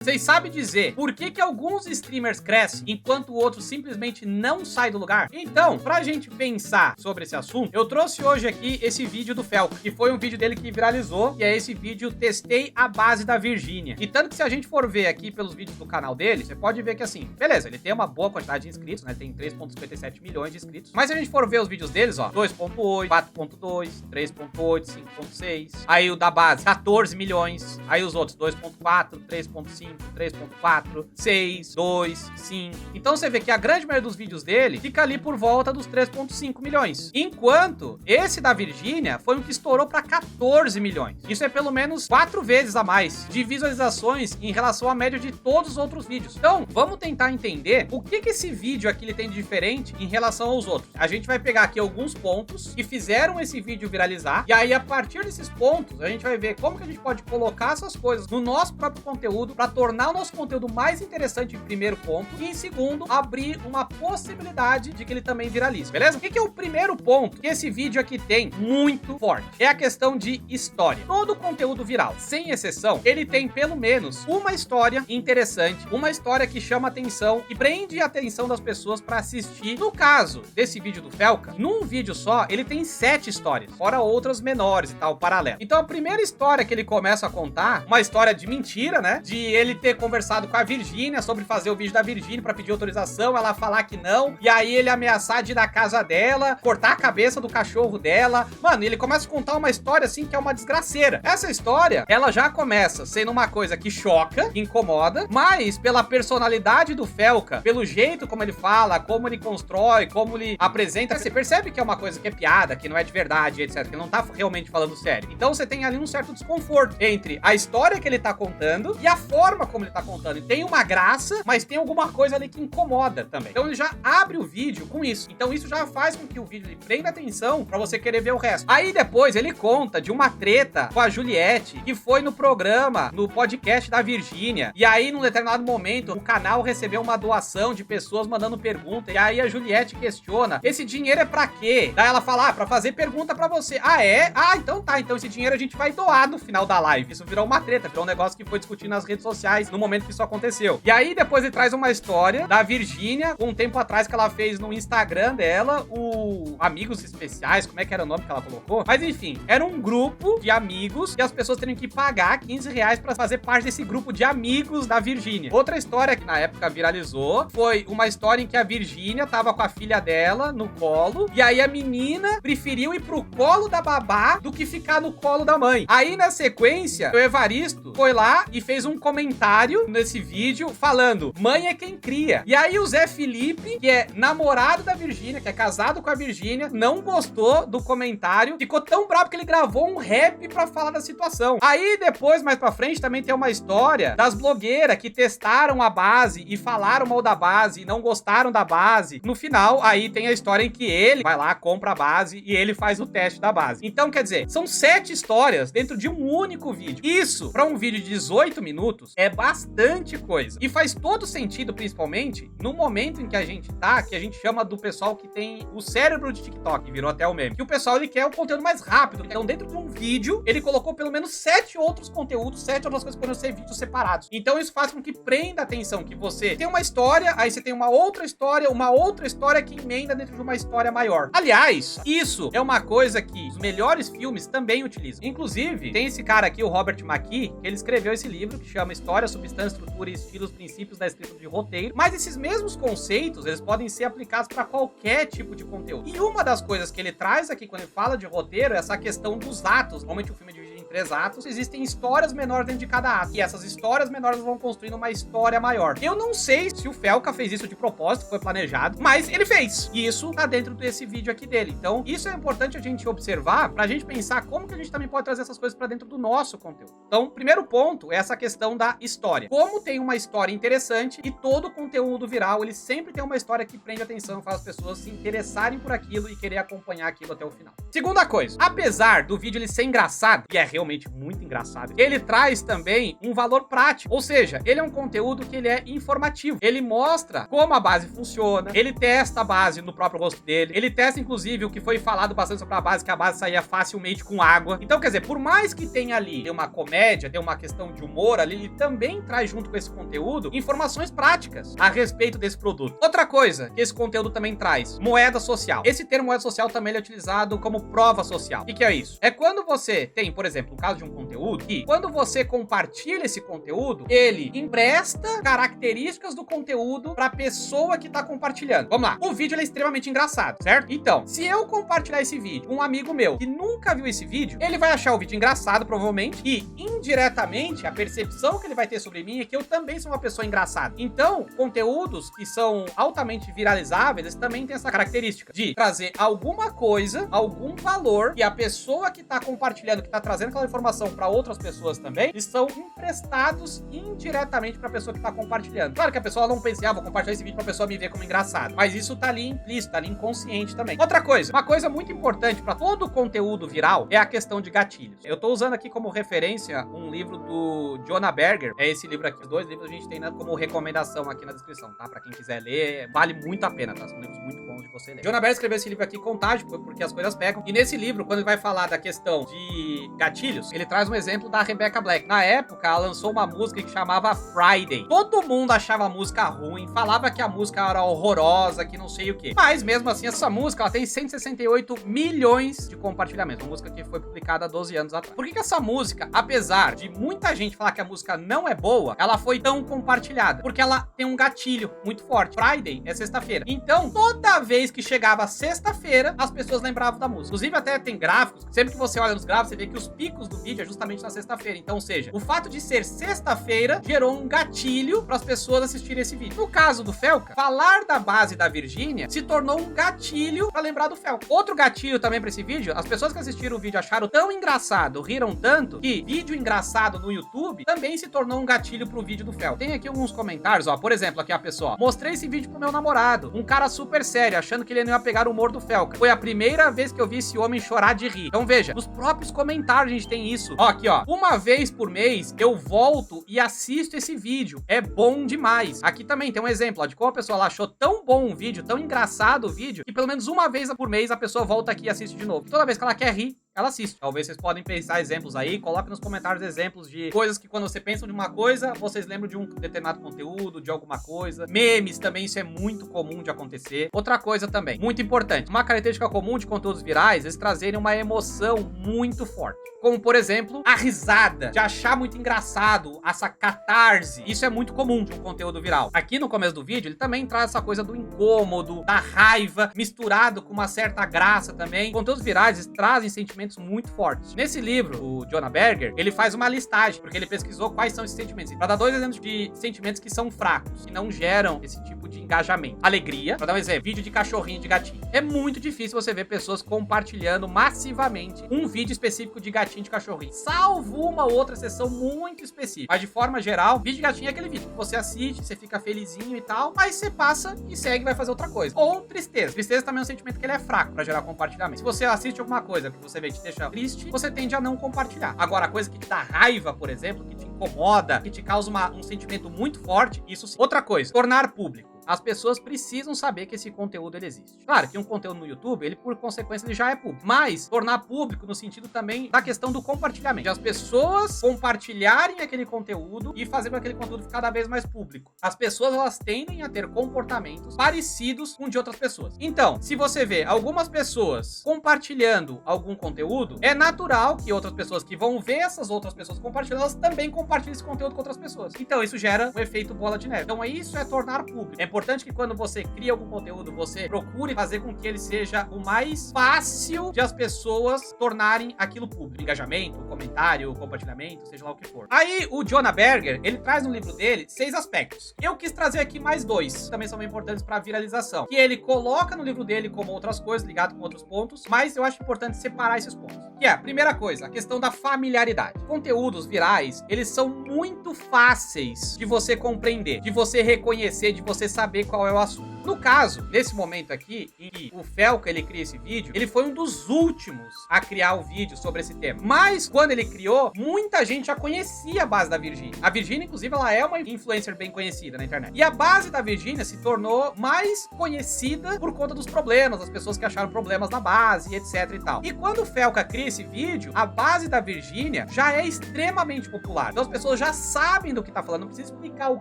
Vocês sabem dizer por que alguns streamers crescem enquanto outros simplesmente não saem do lugar? Então, pra gente pensar sobre esse assunto, eu trouxe hoje aqui esse vídeo do Felca, que foi um vídeo dele que viralizou, e é esse vídeo Testei a Base da Virgínia. E tanto que se a gente for ver aqui pelos vídeos do canal dele, você pode ver que assim, beleza, ele tem uma boa quantidade de inscritos, né? Tem 3,57 milhões de inscritos. Mas se a gente for ver os vídeos deles, ó, 2.8, 4.2, 3.8, 5.6. Aí o da base, 14 milhões. Aí os outros, 2.4, 3.5. 3.4, 6, 2, 5. Então você vê que a grande maioria dos vídeos dele fica ali por volta dos 3.5 milhões. Enquanto esse da Virgínia foi um que estourou para 14 milhões. Isso é pelo menos 4 vezes a mais de visualizações em relação à média de todos os outros vídeos. Então, vamos tentar entender o que esse vídeo aqui ele tem de diferente em relação aos outros. A gente vai pegar aqui alguns pontos que fizeram esse vídeo viralizar, e aí a partir desses pontos, a gente vai ver como que a gente pode colocar essas coisas no nosso próprio conteúdo para tornar o nosso conteúdo mais interessante em primeiro ponto, e em segundo, abrir uma possibilidade de que ele também viralize, beleza? O que é o primeiro ponto que esse vídeo aqui tem muito forte? É a questão de história. Todo conteúdo viral, sem exceção, ele tem pelo menos uma história interessante, uma história que chama atenção e prende a atenção das pessoas para assistir. No caso desse vídeo do Felca, num vídeo só, ele tem 7 histórias, fora outras menores e tal, paralelo. Então a primeira história que ele começa a contar, uma história de mentira, né? De ele ter conversado com a Virgínia sobre fazer o vídeo da Virgínia pra pedir autorização, ela falar que não, e aí ele ameaçar de ir na casa dela, cortar a cabeça do cachorro dela. Mano, ele começa a contar uma história assim que é uma desgraceira. Essa história, ela já começa sendo uma coisa que choca, que incomoda, mas pela personalidade do Felca, pelo jeito como ele fala, como ele constrói, como ele apresenta, você percebe que é uma coisa que é piada, que não é de verdade, etc, que ele não tá realmente falando sério. Então você tem ali um certo desconforto entre a história que ele tá contando e a forma como ele tá contando. E tem uma graça, mas tem alguma coisa ali que incomoda também. Então ele já abre o vídeo com isso. Então isso já faz com que o vídeo ele prenda atenção pra você querer ver o resto. Aí depois ele conta de uma treta com a Juliette, que foi no programa, no podcast da Virgínia. E aí, num determinado momento, o canal recebeu uma doação de pessoas mandando pergunta. E aí a Juliette questiona, esse dinheiro é pra quê? Daí ela fala, pra fazer pergunta pra você. Ah, é? Ah, então tá. Então esse dinheiro a gente vai doar no final da live. Isso virou uma treta, virou um negócio que foi discutido nas redes sociais no momento que isso aconteceu. E aí depois ele traz uma história da Virgínia, um tempo atrás que ela fez no Instagram dela, o Amigos Especiais, como é que era o nome que ela colocou? Mas enfim, era um grupo de amigos e as pessoas teriam que pagar 15 reais pra fazer parte desse grupo de amigos da Virgínia. Outra história que na época viralizou foi uma história em que a Virgínia tava com a filha dela no colo, e aí a menina preferiu ir pro colo da babá do que ficar no colo da mãe. Aí na sequência, o Evaristo foi lá e fez um comentário nesse vídeo falando, mãe é quem cria. E aí o Zé Felipe, que é namorado da Virgínia, que é casado com a Virgínia, não gostou do comentário, ficou tão bravo que ele gravou um rap pra falar da situação. Aí depois, mais pra frente, também tem uma história das blogueiras que testaram a base e falaram mal da base e não gostaram da base. No final, aí tem a história em que ele vai lá, compra a base e ele faz o teste da base. Então, quer dizer, são 7 histórias dentro de um único vídeo. Isso, pra um vídeo de 18 minutos, é bastante coisa. E faz todo sentido, principalmente, no momento em que a gente tá, que a gente chama do pessoal que tem o cérebro de TikTok, que virou até o meme. Que o pessoal, ele quer o conteúdo mais rápido. Então, dentro de um vídeo, ele colocou pelo menos 7 outros conteúdos, 7 outras coisas que podem ser vídeos separados. Então, isso faz com que prenda a atenção, que você tem uma história, aí você tem uma outra história que emenda dentro de uma história maior. Aliás, isso é uma coisa que os melhores filmes também utilizam. Inclusive, tem esse cara aqui, o Robert McKee, que ele escreveu esse livro que chama História, Substância, Estrutura e Estilos, Princípios da Escrita de Roteiro. Mas esses mesmos conceitos, eles podem ser aplicados para qualquer tipo de conteúdo. E uma das coisas que ele traz aqui quando ele fala de roteiro é essa questão dos atos. Normalmente o filme é dividido em 3 atos, existem histórias menores dentro de cada ato. E essas histórias menores vão construindo uma história maior. Eu não sei se o Felca fez isso de propósito, foi planejado, mas ele fez. E isso tá dentro desse vídeo aqui dele. Então, isso é importante a gente observar pra gente pensar como que a gente também pode trazer essas coisas pra dentro do nosso conteúdo. Então, o primeiro ponto é essa questão da história. Como tem uma história interessante e todo conteúdo viral, ele sempre tem uma história que prende atenção, faz as pessoas se interessarem por aquilo e querer acompanhar aquilo até o final. Segunda coisa, apesar do vídeo ele ser engraçado, e é realmente muito engraçado. Ele traz também um valor prático, ou seja, ele é um conteúdo que ele é informativo. Ele mostra como a base funciona, ele testa a base no próprio rosto dele, ele testa inclusive o que foi falado bastante sobre a base, que a base saía facilmente com água. Então, quer dizer, por mais que tenha ali uma comédia, tem uma questão de humor ali, ele também traz junto com esse conteúdo informações práticas a respeito desse produto. Outra coisa que esse conteúdo também traz, moeda social. Esse termo moeda social também é utilizado como prova social. O que é isso? É quando você tem, por exemplo, no caso de um conteúdo, que quando você compartilha esse conteúdo, ele empresta características do conteúdo para a pessoa que tá compartilhando. Vamos lá. O vídeo ele é extremamente engraçado, certo? Então, se eu compartilhar esse vídeo com um amigo meu que nunca viu esse vídeo, ele vai achar o vídeo engraçado, provavelmente, e indiretamente a percepção que ele vai ter sobre mim é que eu também sou uma pessoa engraçada. Então, conteúdos que são altamente viralizáveis, eles também têm essa característica de trazer alguma coisa, algum valor, que a pessoa que tá compartilhando, que tá trazendo aquela informação para outras pessoas também, eles são emprestados indiretamente para a pessoa que tá compartilhando. Claro que a pessoa não pense, vou compartilhar esse vídeo pra pessoa me ver como engraçado, mas isso tá ali implícito, tá ali inconsciente também. Outra coisa, uma coisa muito importante para todo conteúdo viral é a questão de gatilhos. Eu tô usando aqui como referência um livro do Jonah Berger, é esse livro aqui. Os dois livros a gente tem como recomendação aqui na descrição, tá? Pra quem quiser ler, vale muito a pena, tá? São livros muito bons de você ler. Jonah Berger escreveu esse livro aqui, Contágio, porque as coisas pegam. E nesse livro, quando ele vai falar da questão de gatilhos, ele traz um exemplo da Rebecca Black. Na época, ela lançou uma música que chamava Friday. Todo mundo achava a música ruim, falava que a música era horrorosa, que não sei o que. Mas mesmo assim, essa música, ela tem 168 milhões de compartilhamentos. Uma música que foi publicada há 12 anos atrás. Por que essa música, apesar de muita gente falar que a música não é boa, ela foi tão compartilhada? Porque ela tem um gatilho muito forte. Friday é sexta-feira. Então, toda vez que chegava sexta-feira, as pessoas lembravam da música. Inclusive, até tem gráficos. Sempre que você olha nos gráficos, você vê que os picos do vídeo é justamente na sexta-feira. Então, ou seja, o fato de ser sexta-feira gerou um gatilho para as pessoas assistirem esse vídeo. No caso do Felca, falar da base da Virgínia se tornou um gatilho para lembrar do Felca. Outro gatilho também para esse vídeo, as pessoas que assistiram o vídeo acharam tão engraçado, riram tanto, que vídeo engraçado no YouTube também se tornou um gatilho pro vídeo do Felca. Tem aqui alguns comentários, ó, por exemplo, aqui a pessoa, mostrei esse vídeo pro meu namorado, um cara super sério, achando que ele não ia pegar o humor do Felca. Foi a primeira vez que eu vi esse homem chorar de rir. Então veja, nos próprios comentários a gente tem isso. Ó, aqui ó, uma vez por mês eu volto e assisto esse vídeo, é bom demais. Aqui também tem um exemplo, ó, de como a pessoa achou tão bom o vídeo, tão engraçado o vídeo, que pelo menos uma vez por mês a pessoa volta aqui e assiste de novo. E toda vez que ela quer rir, ela assiste. Talvez vocês podem pensar exemplos aí, coloque nos comentários exemplos de coisas que quando você pensa de uma coisa, vocês lembram de um determinado conteúdo, de alguma coisa. Memes também, isso é muito comum de acontecer. Outra coisa também, muito importante, uma característica comum de conteúdos virais, eles trazerem uma emoção muito forte. Como, por exemplo, a risada, de achar muito engraçado, essa catarse. Isso é muito comum de um conteúdo viral. Aqui no começo do vídeo, ele também traz essa coisa do incômodo, da raiva, misturado com uma certa graça também. Conteúdos virais, eles trazem sentimentos muito fortes. Nesse livro, o Jonah Berger, ele faz uma listagem, porque ele pesquisou quais são esses sentimentos. Para dar dois exemplos de sentimentos que são fracos, que não geram esse tipo de engajamento. Alegria, para dar um exemplo, vídeo de cachorrinho e de gatinho. É muito difícil você ver pessoas compartilhando massivamente um vídeo específico de gatinho e de cachorrinho, salvo uma outra sessão muito específica. Mas de forma geral, vídeo de gatinho é aquele vídeo que você assiste, você fica felizinho e tal, mas você passa e segue e vai fazer outra coisa. Ou tristeza. Tristeza também é um sentimento que ele é fraco para gerar compartilhamento. Se você assiste alguma coisa que você vê que te deixa triste, você tende a não compartilhar. Agora, a coisa que te dá raiva, por exemplo, que te incomoda, que te causa um sentimento muito forte, isso sim. Outra coisa, tornar público. As pessoas precisam saber que esse conteúdo ele existe. Claro que um conteúdo no YouTube, ele por consequência ele já é público, mas tornar público no sentido também da questão do compartilhamento, de as pessoas compartilharem aquele conteúdo e fazer com que aquele conteúdo fique cada vez mais público. As pessoas elas tendem a ter comportamentos parecidos com de outras pessoas. Então, se você vê algumas pessoas compartilhando algum conteúdo, é natural que outras pessoas que vão ver essas outras pessoas compartilhando, elas também compartilhem esse conteúdo com outras pessoas. Então, isso gera um efeito bola de neve. Então, isso é tornar público. É importante que quando você cria algum conteúdo, você procure fazer com que ele seja o mais fácil de as pessoas tornarem aquilo público. Engajamento, comentário, compartilhamento, seja lá o que for. Aí, o Jonah Berger, ele traz no livro dele 6 aspectos. Eu quis trazer aqui mais 2, que também são bem importantes para viralização, que ele coloca no livro dele como outras coisas, ligado com outros pontos, mas eu acho importante separar esses pontos. Que é, primeira coisa, a questão da familiaridade. Conteúdos virais, eles são muito fáceis de você compreender, de você reconhecer, de você saber saber qual é o assunto. No caso, nesse momento aqui, em que o Felca, ele cria esse vídeo, ele foi um dos últimos a criar o vídeo sobre esse tema. Mas, quando ele criou, muita gente já conhecia a base da Virgínia. A Virgínia, inclusive, ela é uma influencer bem conhecida na internet. E a base da Virgínia se tornou mais conhecida por conta dos problemas, das pessoas que acharam problemas na base, etc e tal. E quando o Felca cria esse vídeo, a base da Virgínia já é extremamente popular. Então as pessoas já sabem do que tá falando, não precisa explicar o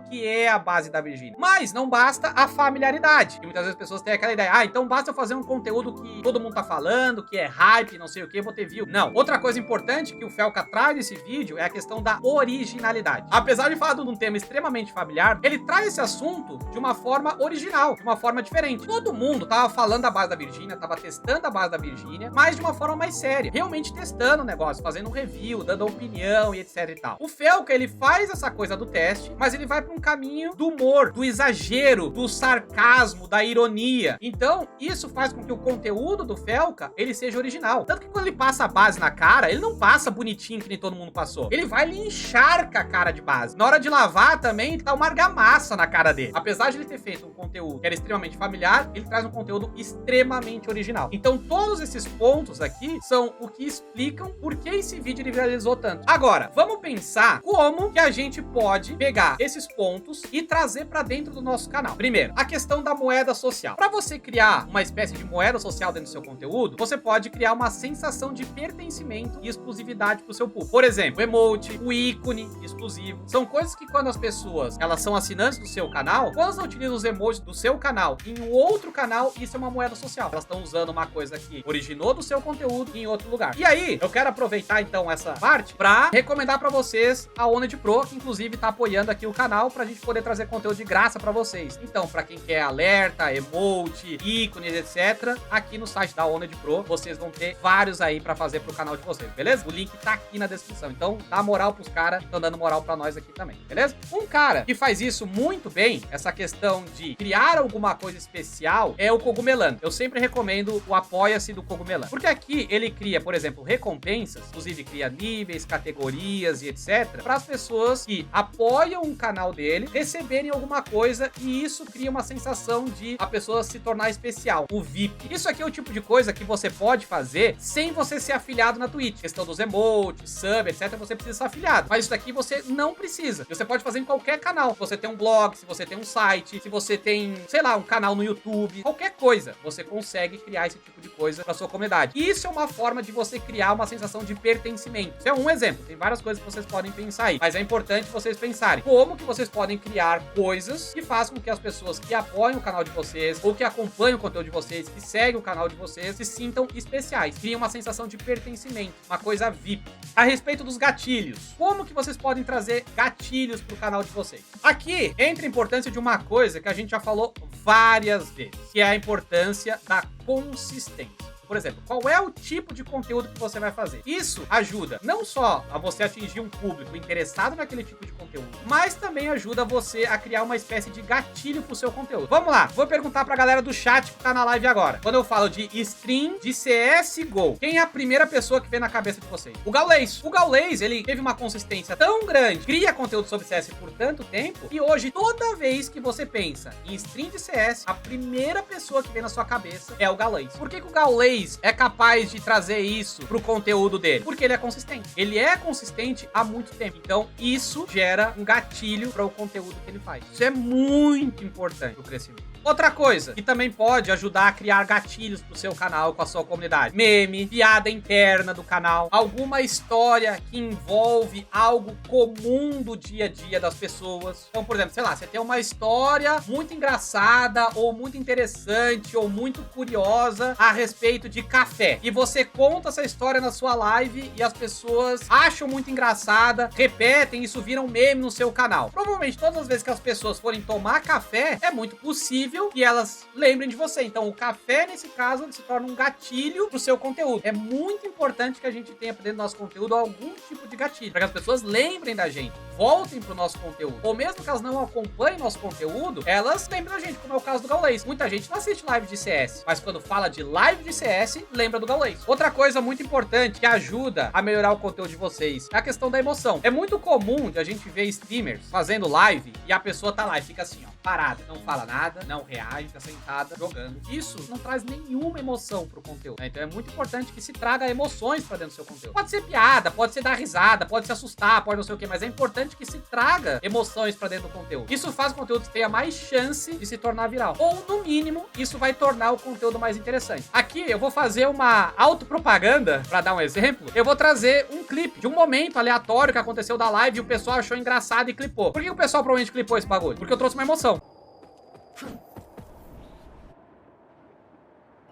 que é a base da Virgínia. Mas não basta a familiaridade. E muitas vezes as pessoas têm aquela ideia, então basta eu fazer um conteúdo que todo mundo tá falando, que é hype, não sei o que, vou ter view. Não. Outra coisa importante que o Felca traz nesse vídeo é a questão da originalidade. Apesar de falar de um tema extremamente familiar, ele traz esse assunto de uma forma original, de uma forma diferente. Todo mundo tava falando da base da Virgínia, tava testando a base da Virgínia, mas de uma forma mais séria. Realmente testando o negócio, fazendo um review, dando opinião e etc e tal. O Felca, ele faz essa coisa do teste, mas ele vai pra um caminho do humor, do exagero, do sarcasmo, da ironia. Então, isso faz com que o conteúdo do Felca, ele seja original. Tanto que quando ele passa a base na cara, ele não passa bonitinho que nem todo mundo passou. Ele vai e encharca a cara de base. Na hora de lavar também, tá uma argamassa na cara dele. Apesar de ele ter feito um conteúdo que era extremamente familiar, ele traz um conteúdo extremamente original. Então, todos esses pontos aqui são o que explicam por que esse vídeo ele viralizou tanto. Agora, vamos pensar como que a gente pode pegar esses pontos e trazer pra dentro do nosso canal. Primeiro, a questão da moeda social. Para você criar uma espécie de moeda social dentro do seu conteúdo, você pode criar uma sensação de pertencimento e exclusividade pro seu público. Por exemplo, o emote, o ícone exclusivo. São coisas que quando as pessoas, elas são assinantes do seu canal, quando elas utilizam os emojis do seu canal em um outro canal, isso é uma moeda social. Elas estão usando uma coisa que originou do seu conteúdo em outro lugar. E aí, eu quero aproveitar então essa parte para recomendar para vocês a Oned Pro, que inclusive tá apoiando aqui o canal pra gente poder trazer conteúdo de graça para vocês. Então, para quem quer alerta, emote, ícones, etc, aqui no site da Oned Pro, vocês vão ter vários aí pra fazer pro canal de vocês, beleza? O link tá aqui na descrição. Então, dá moral pros caras, estão dando moral pra nós aqui também, beleza? Um cara que faz isso muito bem, essa questão de criar alguma coisa especial, é o Cogumelando. Eu sempre recomendo o Apoia-se do Cogumelando. Porque aqui ele cria, por exemplo, recompensas, inclusive cria níveis, categorias e etc, para as pessoas que apoiam o canal dele receberem alguma coisa, e isso cria uma sensação de a pessoa se tornar especial, o VIP. Isso aqui é o tipo de coisa que você pode fazer sem você ser afiliado na Twitch. Questão dos emotes, sub, etc, você precisa ser afiliado. Mas isso daqui você não precisa. Você pode fazer em qualquer canal. Se você tem um blog, se você tem um site, se você tem, sei lá, um canal no YouTube, qualquer coisa, você consegue criar esse tipo de coisa para sua comunidade. Isso é uma forma de você criar uma sensação de pertencimento. Isso é um exemplo. Tem várias coisas que vocês podem pensar aí, mas é importante vocês pensarem como que vocês podem criar coisas que façam com que as pessoas que apoiam o canal de vocês, ou que acompanham o conteúdo de vocês, que seguem o canal de vocês, se sintam especiais. Criem uma sensação de pertencimento, uma coisa VIP. A respeito dos gatilhos, como que vocês podem trazer gatilhos pro canal de vocês? Aqui entra a importância de uma coisa que a gente já falou várias vezes, que é a importância da consistência. Por exemplo, qual é o tipo de conteúdo que você vai fazer? Isso ajuda não só a você atingir um público interessado naquele tipo de conteúdo, mas também ajuda você a criar uma espécie de gatilho pro seu conteúdo. Vamos lá, vou perguntar pra galera do chat que tá na live agora. Quando eu falo de stream de CSGO, quem é a primeira pessoa que vem na cabeça de vocês? O Gaules. O Gaules, ele teve uma consistência tão grande, cria conteúdo sobre CS por tanto tempo, e hoje, toda vez que você pensa em stream de CS, a primeira pessoa que vem na sua cabeça é o Gaules. Por que que o Gaules é capaz de trazer isso pro conteúdo dele? Porque ele é consistente. Ele é consistente há muito tempo. Então, isso gera um gatilho para o conteúdo que ele faz. Isso é muito importante pro crescimento. Outra coisa que também pode ajudar a criar gatilhos pro seu canal com a sua comunidade: meme, piada interna do canal, alguma história que envolve algo comum do dia a dia das pessoas. Então, por exemplo, sei lá, você tem uma história muito engraçada ou muito interessante ou muito curiosa a respeito de café, e você conta essa história na sua live e as pessoas acham muito engraçada, repetem, isso vira um meme no seu canal. Provavelmente todas as vezes que as pessoas forem tomar café, é muito possível que elas lembrem de você. Então o café, nesse caso, ele se torna um gatilho pro seu conteúdo. É muito importante que a gente tenha dentro do nosso conteúdo algum tipo de gatilho, para que as pessoas lembrem da gente, voltem pro nosso conteúdo. Ou mesmo que elas não acompanhem nosso conteúdo, elas lembrem da gente, como é o caso do Gaules. Muita gente não assiste live de CS, mas quando fala de live de CS, lembra do Gaules. Outra coisa muito importante que ajuda a melhorar o conteúdo de vocês é a questão da emoção. É muito comum de a gente ver streamers fazendo live e a pessoa tá lá e fica assim, ó. parada, não fala nada, não reage, fica sentada jogando. Isso não traz nenhuma emoção pro conteúdo, né? Então é muito importante que se traga emoções pra dentro do seu conteúdo. Pode ser piada, pode ser dar risada, pode se assustar, pode não sei o que, mas é importante que se traga emoções pra dentro do conteúdo. Isso faz o conteúdo que tenha mais chance de se tornar viral. Ou, no mínimo, isso vai tornar o conteúdo mais interessante. Aqui eu vou fazer uma autopropaganda, pra dar um exemplo. Eu vou trazer um clipe de um momento aleatório que aconteceu da live e o pessoal achou engraçado e clipou. Por que o pessoal provavelmente clipou esse bagulho? Porque eu trouxe uma emoção.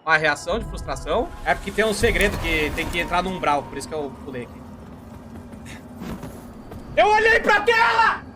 Uma reação de frustração. É porque tem um segredo que tem que entrar no umbral, por isso que eu pulei aqui. Eu olhei pra tela!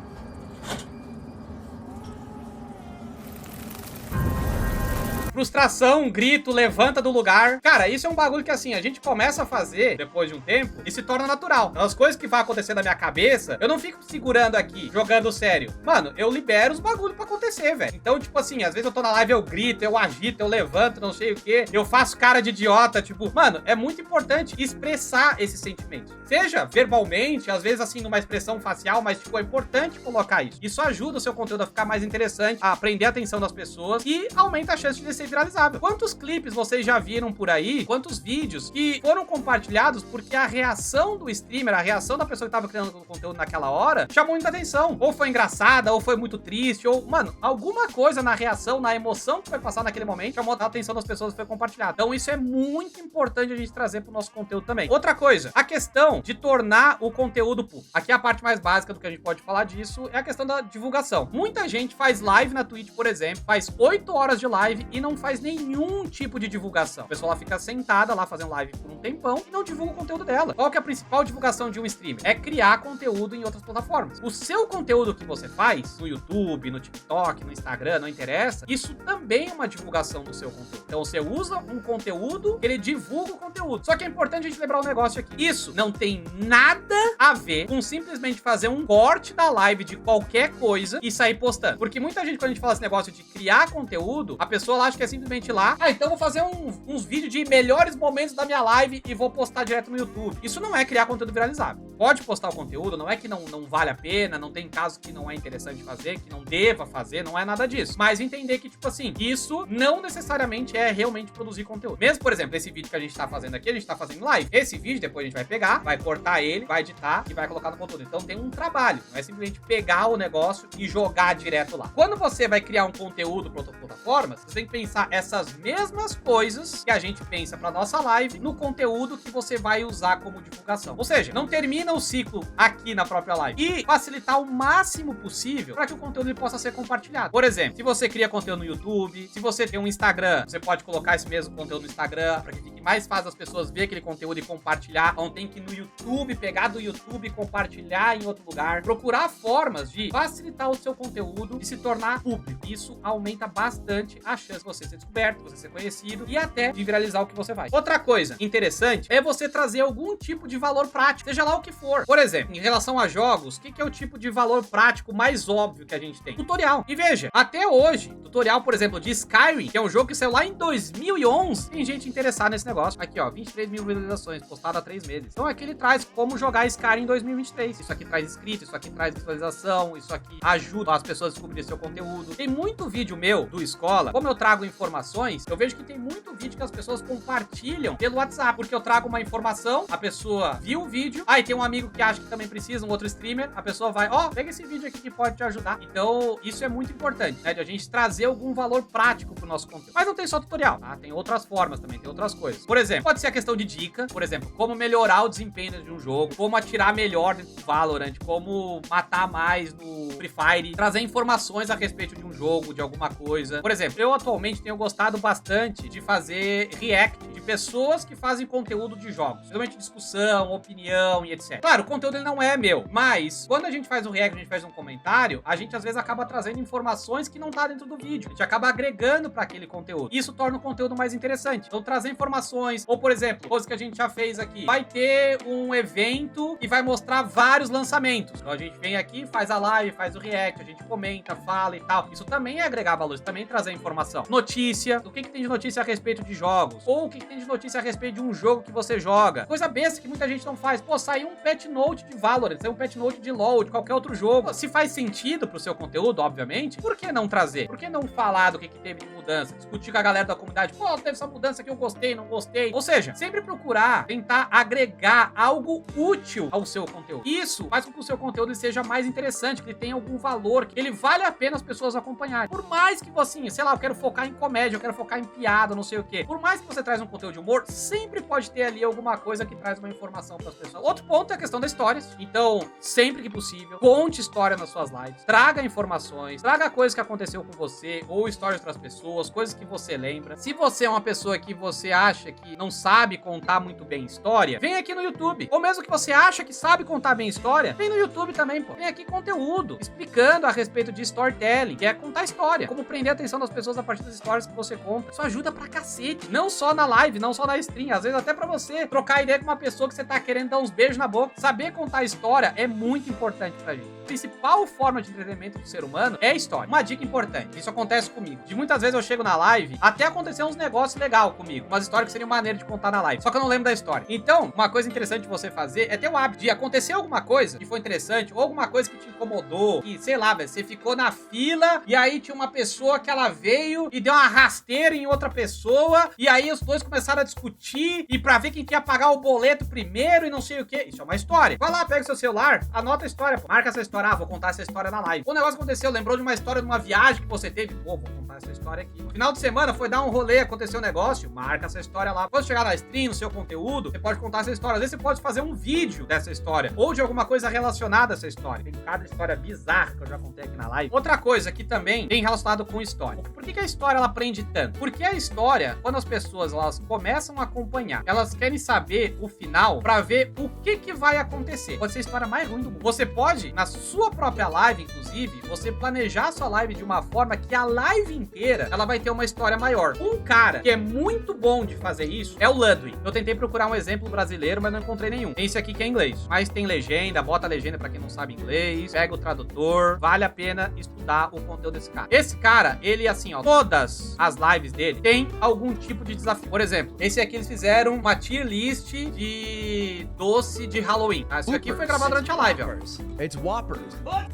Frustração, grito, levanta do lugar. Cara, isso é um bagulho que assim, a gente começa a fazer depois de um tempo e se torna natural. Então, as coisas que vão acontecer na minha cabeça, eu não fico segurando aqui, jogando sério. Mano, eu libero os bagulhos pra acontecer, velho. Então, tipo assim, às vezes eu tô na live, eu grito, eu agito, eu levanto, não sei o que. Eu faço cara de idiota, tipo... Mano, é muito importante expressar esses sentimentos. Seja verbalmente, às vezes assim, numa expressão facial, mas tipo, é importante colocar isso. Isso ajuda o seu conteúdo a ficar mais interessante, a prender a atenção das pessoas e aumenta a chance de ser viralizável. Quantos clipes vocês já viram por aí? Quantos vídeos que foram compartilhados porque a reação do streamer, a reação da pessoa que tava criando o conteúdo naquela hora, chamou muita atenção. Ou foi engraçada, ou foi muito triste, ou, mano, alguma coisa na reação, na emoção que foi passar naquele momento, chamou a atenção das pessoas e foi compartilhado. Então isso é muito importante a gente trazer pro nosso conteúdo também. Outra coisa, a questão de tornar o conteúdo público. Aqui é a parte mais básica do que a gente pode falar disso, é a questão da divulgação. Muita gente faz live na Twitch, por exemplo, faz 8 horas de live e não faz nenhum tipo de divulgação. A pessoa lá fica sentada lá fazendo live por um tempão e não divulga o conteúdo dela. Qual que é a principal divulgação de um streamer? É criar conteúdo em outras plataformas. O seu conteúdo que você faz no YouTube, no TikTok, no Instagram, não interessa, isso também é uma divulgação do seu conteúdo. Então você usa um conteúdo, ele divulga o conteúdo. Só que é importante a gente lembrar um negócio aqui. Isso não tem nada a ver com simplesmente fazer um corte da live de qualquer coisa e sair postando. Porque muita gente, quando a gente fala esse negócio de criar conteúdo, a pessoa lá acha que é simplesmente lá, então vou fazer uns vídeos de melhores momentos da minha live e vou postar direto no YouTube. Isso não é criar conteúdo viralizável. Pode postar o conteúdo, não é que não vale a pena, não tem caso que não é interessante fazer, que não deva fazer, não é nada disso. Mas entender que, tipo assim, isso não necessariamente é realmente produzir conteúdo. Mesmo, por exemplo, esse vídeo que a gente tá fazendo aqui, a gente tá fazendo live. Esse vídeo, depois a gente vai pegar, vai cortar ele, vai editar e vai colocar no conteúdo. Então tem um trabalho, não é simplesmente pegar o negócio e jogar direto lá. Quando você vai criar um conteúdo para outras plataformas, você tem que pensar essas mesmas coisas que a gente pensa para nossa live no conteúdo que você vai usar como divulgação. Ou seja, não termina o ciclo aqui na própria live e facilitar o máximo possível para que o conteúdo ele possa ser compartilhado. Por exemplo, se você cria conteúdo no YouTube, se você tem um Instagram, você pode colocar esse mesmo conteúdo no Instagram para que fique mais fácil as pessoas ver aquele conteúdo e compartilhar. Não tem que ir no YouTube, pegar do YouTube e compartilhar em outro lugar. Procurar formas de facilitar o seu conteúdo e se tornar público. Isso aumenta bastante a chance de você ser descoberto, você ser conhecido e até de viralizar o que você faz. Outra coisa interessante é você trazer algum tipo de valor prático, seja lá o que for. Por exemplo, em relação a jogos, o que é o tipo de valor prático mais óbvio que a gente tem? Tutorial. E veja, até hoje, tutorial, por exemplo, de Skyrim, que é um jogo que saiu lá em 2011, tem gente interessada nesse negócio. Aqui, ó, 23 mil visualizações, postado há 3 meses. Então aqui ele traz como jogar Skyrim em 2023. Isso aqui traz inscrito, isso aqui traz visualização, isso aqui ajuda as pessoas a descobrirem seu conteúdo. Tem muito vídeo meu do Escola, como eu trago informações, eu vejo que tem muito vídeo que as pessoas compartilham pelo WhatsApp, porque eu trago uma informação, a pessoa viu o vídeo, aí tem um amigo que acha que também precisa, um outro streamer, a pessoa vai, ó, pega esse vídeo aqui que pode te ajudar. Então, isso é muito importante, né, de a gente trazer algum valor prático pro nosso conteúdo. Mas não tem só tutorial, tá? Tem outras formas também, tem outras coisas. Por exemplo, pode ser a questão de dica, por exemplo, como melhorar o desempenho de um jogo, como atirar melhor dentro do Valorant, como matar mais no Free Fire, trazer informações a respeito de um jogo, de alguma coisa. Por exemplo, eu atualmente tenho gostado bastante de fazer react de pessoas que fazem conteúdo de jogos, principalmente discussão, opinião e etc. Claro, o conteúdo ele não é meu, mas quando a gente faz um react, a gente faz um comentário, a gente às vezes acaba trazendo informações que não tá dentro do vídeo. A gente acaba agregando para aquele conteúdo. Isso torna o conteúdo mais interessante. Então, trazer informações, ou por exemplo, coisa que a gente já fez aqui, vai ter um evento e vai mostrar vários lançamentos. Então, a gente vem aqui, faz a live, faz o react, a gente comenta, fala e tal. Isso também é agregar valor, isso também é trazer informação. Notícia, o que tem de notícia a respeito de jogos? Ou o que tem tem de notícia a respeito de um jogo que você joga. Coisa besta que muita gente não faz. Pô, saiu um patch note de Valorant, saiu um patch note de LoL, de qualquer outro jogo. Pô, se faz sentido pro seu conteúdo, obviamente, por que não trazer? Por que não falar do que teve de mudança? Discutir com a galera da comunidade. Pô, teve essa mudança que eu gostei, não gostei. Ou seja, sempre procurar tentar agregar algo útil ao seu conteúdo. Isso faz com que o seu conteúdo seja mais interessante, que ele tenha algum valor, que ele vale a pena as pessoas acompanharem. Por mais que você, sei lá, eu quero focar em comédia, eu quero focar em piada, não sei o quê. Por mais que você traz um conteúdo de humor, sempre pode ter ali alguma coisa que traz uma informação para as pessoas. Outro ponto é a questão das histórias. Então, sempre que possível, conte história nas suas lives, traga informações, traga coisas que aconteceu com você, ou histórias para as pessoas, coisas que você lembra. Se você é uma pessoa que você acha que não sabe contar muito bem história, vem aqui no YouTube. Ou mesmo que você acha que sabe contar bem história, vem no YouTube também, pô. Tem aqui conteúdo explicando a respeito de storytelling, que é contar história. Como prender a atenção das pessoas a partir das histórias que você conta. Isso ajuda pra cacete. Não só na live, não só na stream. Às vezes até pra você trocar ideia com uma pessoa que você tá querendo dar uns beijos na boca. Saber contar história é muito importante pra gente. A principal forma de entretenimento do ser humano é a história. Uma dica importante. Isso acontece comigo. De muitas vezes eu chego na live, até acontecer uns negócios legais comigo. Umas histórias que seriam maneiro de contar na live. Só que eu não lembro da história. Então, uma coisa interessante de você fazer é ter o hábito de acontecer alguma coisa que foi interessante, ou alguma coisa que te incomodou, que, sei lá, velho, você ficou na fila e aí tinha uma pessoa que ela veio e deu uma rasteira em outra pessoa, e aí os dois começaram a discutir e pra ver quem que ia pagar o boleto primeiro e não sei o que. Isso é uma história. Vai lá, pega o seu celular, anota a história, pô. Marca essa história. Ah, vou contar essa história na live. O negócio aconteceu, lembrou de uma história de uma viagem que você teve? Pô, vou contar essa história aqui. No final de semana foi dar um rolê, aconteceu um negócio, marca essa história lá. Quando chegar na stream, no seu conteúdo, você pode contar essa história. Às vezes você pode fazer um vídeo dessa história, ou de alguma coisa relacionada a essa história. Tem cada história bizarra que eu já contei aqui na live. Outra coisa que também tem relacionado com história. Por que a história ela prende tanto? Porque a história, quando as pessoas elas começam a acompanhar, elas querem saber o final pra ver o que vai acontecer. Pode ser a história mais ruim do mundo. Você pode, na sua própria live, inclusive, você planejar a sua live de uma forma que a live inteira ela vai ter uma história maior. Um cara que é muito bom de fazer isso é o Ludwig. Eu tentei procurar um exemplo brasileiro, mas não encontrei nenhum. Tem esse aqui que é inglês, mas tem legenda, bota a legenda pra quem não sabe inglês, pega o tradutor, vale a pena estudar o conteúdo desse cara. Esse cara, ele assim, ó, todas as lives dele tem algum tipo de desafio. Por exemplo, esse aqui eles fizeram uma tier list de doce de Halloween. Ah, isso aqui foi gravado durante a live, ó. It's Whoppers.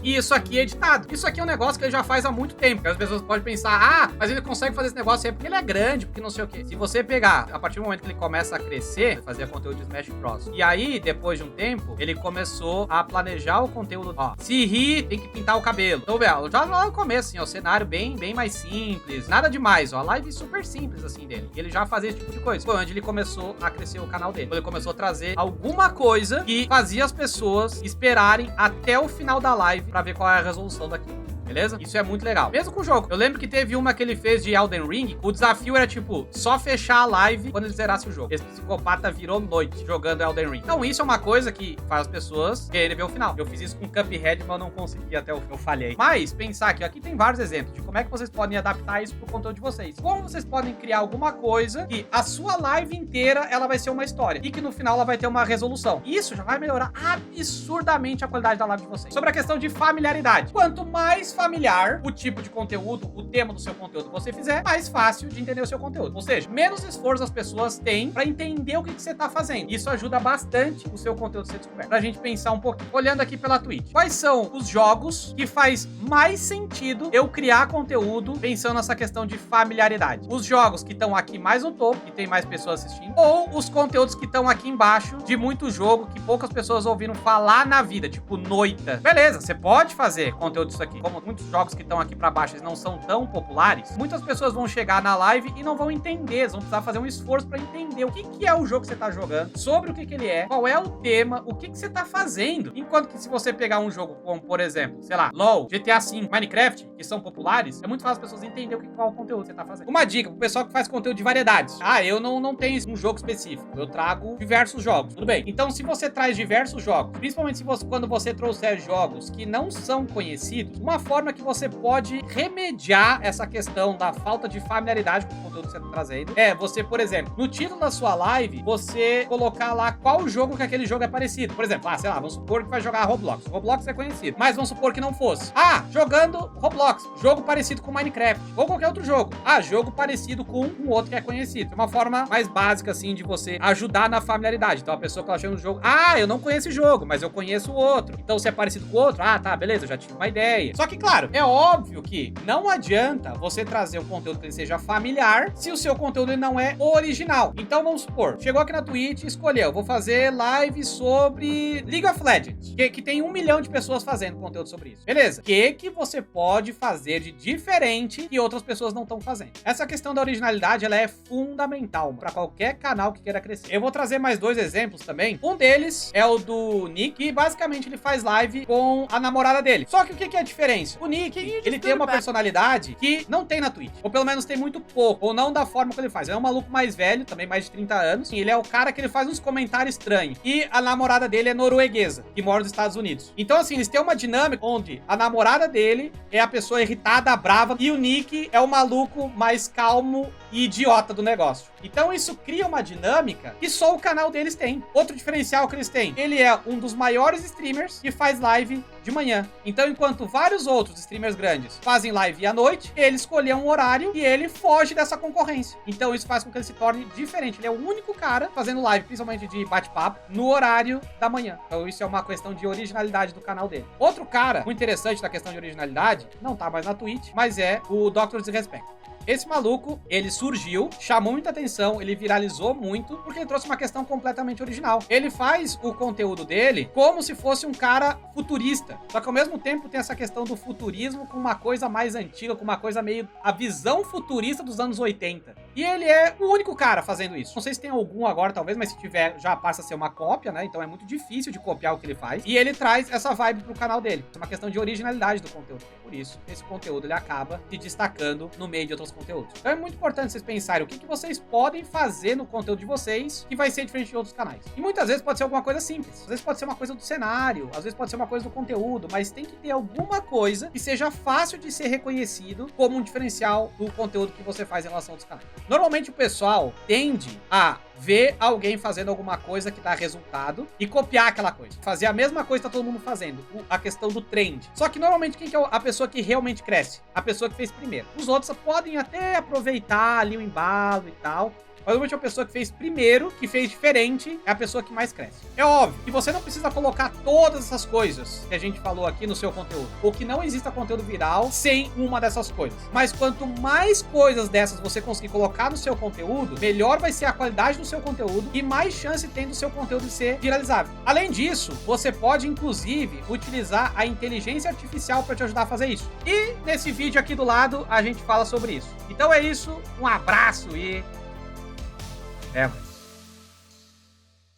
E isso aqui é editado. Isso aqui é um negócio que ele já faz há muito tempo. Que as pessoas podem pensar, ah, mas ele consegue fazer esse negócio aí porque ele é grande, porque não sei o quê. Se você pegar, a partir do momento que ele começa a crescer, ele fazia conteúdo de Smash Bros. E aí, depois de um tempo, ele começou a planejar o conteúdo. Ó, se rir, tem que pintar o cabelo. Então, velho, já lá no começo, assim, ó, o cenário bem mais simples. Nada demais, ó. A live super simples, assim, dele. E ele já fazia esse tipo de coisa. Foi onde ele começou a crescer o canal dele. Ele começou a trazer alguma coisa que fazia as pessoas esperarem até o final da live pra ver qual é a resolução daquilo. Beleza? Isso é muito legal. Mesmo com o jogo. Eu lembro que teve uma que ele fez de Elden Ring. O desafio era, tipo, só fechar a live quando ele zerasse o jogo. Esse psicopata virou noite jogando Elden Ring. Então isso é uma coisa que faz as pessoas quererem ver o final. Eu fiz isso com Cuphead, mas eu não consegui até o fim. Eu falhei. Mas, pensar que aqui tem vários exemplos de como é que vocês podem adaptar isso pro conteúdo de vocês. Como vocês podem criar alguma coisa que a sua live inteira, ela vai ser uma história. E que no final ela vai ter uma resolução. Isso já vai melhorar absurdamente a qualidade da live de vocês. Sobre a questão de familiaridade. Quanto mais familiar o tipo de conteúdo, o tema do seu conteúdo que você fizer, mais fácil de entender o seu conteúdo. Ou seja, menos esforço as pessoas têm pra entender o que você tá fazendo. Isso ajuda bastante o seu conteúdo ser descoberto. Pra gente pensar um pouquinho. Olhando aqui pela Twitch. Quais são os jogos que faz mais sentido eu criar conteúdo pensando nessa questão de familiaridade? Os jogos que estão aqui mais no topo, que tem mais pessoas assistindo, ou os conteúdos que estão aqui embaixo de muito jogo que poucas pessoas ouviram falar na vida, tipo Noita. Beleza, você pode fazer conteúdo disso aqui. Como muitos jogos que estão aqui pra baixo eles não são tão populares, muitas pessoas vão chegar na live e não vão entender, eles vão precisar fazer um esforço pra entender o que é o jogo que você tá jogando, sobre o que ele é, qual é o tema, o que você tá fazendo. Enquanto que se você pegar um jogo como, por exemplo, sei lá, LoL, GTA V, Minecraft, que são populares, é muito fácil as pessoas entenderem qual é o conteúdo que você tá fazendo. Uma dica pro pessoal que faz conteúdo de variedades. Ah, eu não tenho um jogo específico, eu trago diversos jogos. Tudo bem. Então, se você traz diversos jogos, principalmente quando você trouxer jogos que não são conhecidos, uma forma forma que você pode remediar essa questão da falta de familiaridade com o conteúdo que você tá trazendo é você, por exemplo, no título da sua live, você colocar lá qual jogo que aquele jogo é parecido. Por exemplo, sei lá, vamos supor que vai jogar Roblox. Roblox é conhecido, mas vamos supor que não fosse. Jogando Roblox, jogo parecido com Minecraft, ou qualquer outro jogo. Jogo parecido com um outro que é conhecido. É uma forma mais básica, assim, de você ajudar na familiaridade. Então, a pessoa que ela chega no jogo, eu não conheço esse jogo, mas eu conheço o outro. Então, se é parecido com o outro, tá, beleza, eu já tive uma ideia. Só que, claro, é óbvio que não adianta você trazer o conteúdo que ele seja familiar se o seu conteúdo não é original. Então, vamos supor, chegou aqui na Twitch e escolheu, vou fazer live sobre League of Legends, que tem 1 milhão de pessoas fazendo conteúdo sobre isso. Beleza. O que você pode fazer de diferente que outras pessoas não estão fazendo? Essa questão da originalidade, ela é fundamental para qualquer canal que queira crescer. Eu vou trazer mais 2 exemplos também. Um deles é o do Nick, que basicamente ele faz live com a namorada dele. Só que o que é a diferença? O Nick, ele tem uma personalidade que não tem na Twitch, ou pelo menos tem muito pouco, ou não da forma que ele faz. Ele é um maluco mais velho, também mais de 30 anos. Ele é o cara que ele faz uns comentários estranhos. E a namorada dele é norueguesa, que mora nos Estados Unidos. Então, assim, eles têm uma dinâmica onde a namorada dele é a pessoa irritada, brava, e o Nick é o maluco mais calmo e idiota do negócio. Então isso cria uma dinâmica que só o canal deles tem. Outro diferencial que eles têm, ele é um dos maiores streamers que faz live de manhã. Então, enquanto vários outros streamers grandes fazem live à noite, ele escolheu um horário e ele foge dessa concorrência. Então isso faz com que ele se torne diferente. Ele é o único cara fazendo live, principalmente de bate-papo, no horário da manhã. Então isso é uma questão de originalidade do canal dele. Outro cara muito interessante da questão de originalidade, não tá mais na Twitch, mas é o Dr. Disrespect. Esse maluco, ele surgiu, chamou muita atenção, ele viralizou muito, porque ele trouxe uma questão completamente original. Ele faz o conteúdo dele como se fosse um cara futurista. Só que ao mesmo tempo tem essa questão do futurismo com uma coisa mais antiga, com uma coisa meio... a visão futurista dos anos 80. E ele é o único cara fazendo isso. Não sei se tem algum agora, talvez, mas se tiver, já passa a ser uma cópia, né? Então é muito difícil de copiar o que ele faz. E ele traz essa vibe pro canal dele. É uma questão de originalidade do conteúdo. Por isso, esse conteúdo ele acaba se destacando no meio de outros conteúdos. Então é muito importante vocês pensarem o que vocês podem fazer no conteúdo de vocês que vai ser diferente de outros canais. E muitas vezes pode ser alguma coisa simples. Às vezes pode ser uma coisa do cenário, às vezes pode ser uma coisa do conteúdo, mas tem que ter alguma coisa que seja fácil de ser reconhecido como um diferencial do conteúdo que você faz em relação a outros canais. Normalmente o pessoal tende a ver alguém fazendo alguma coisa que dá resultado e copiar aquela coisa. Fazer a mesma coisa que tá todo mundo fazendo. A questão do trend. Só que normalmente quem que é a pessoa que realmente cresce? A pessoa que fez primeiro. Os outros podem até aproveitar ali o embalo e tal. Mas normalmente a pessoa que fez primeiro, que fez diferente, é a pessoa que mais cresce. É óbvio que você não precisa colocar todas essas coisas que a gente falou aqui no seu conteúdo. Ou que não exista conteúdo viral sem uma dessas coisas. Mas quanto mais coisas dessas você conseguir colocar no seu conteúdo, melhor vai ser a qualidade do seu conteúdo e mais chance tem do seu conteúdo de ser viralizável. Além disso, você pode, inclusive, utilizar a inteligência artificial para te ajudar a fazer isso. E nesse vídeo aqui do lado, a gente fala sobre isso. Então é isso, um abraço e...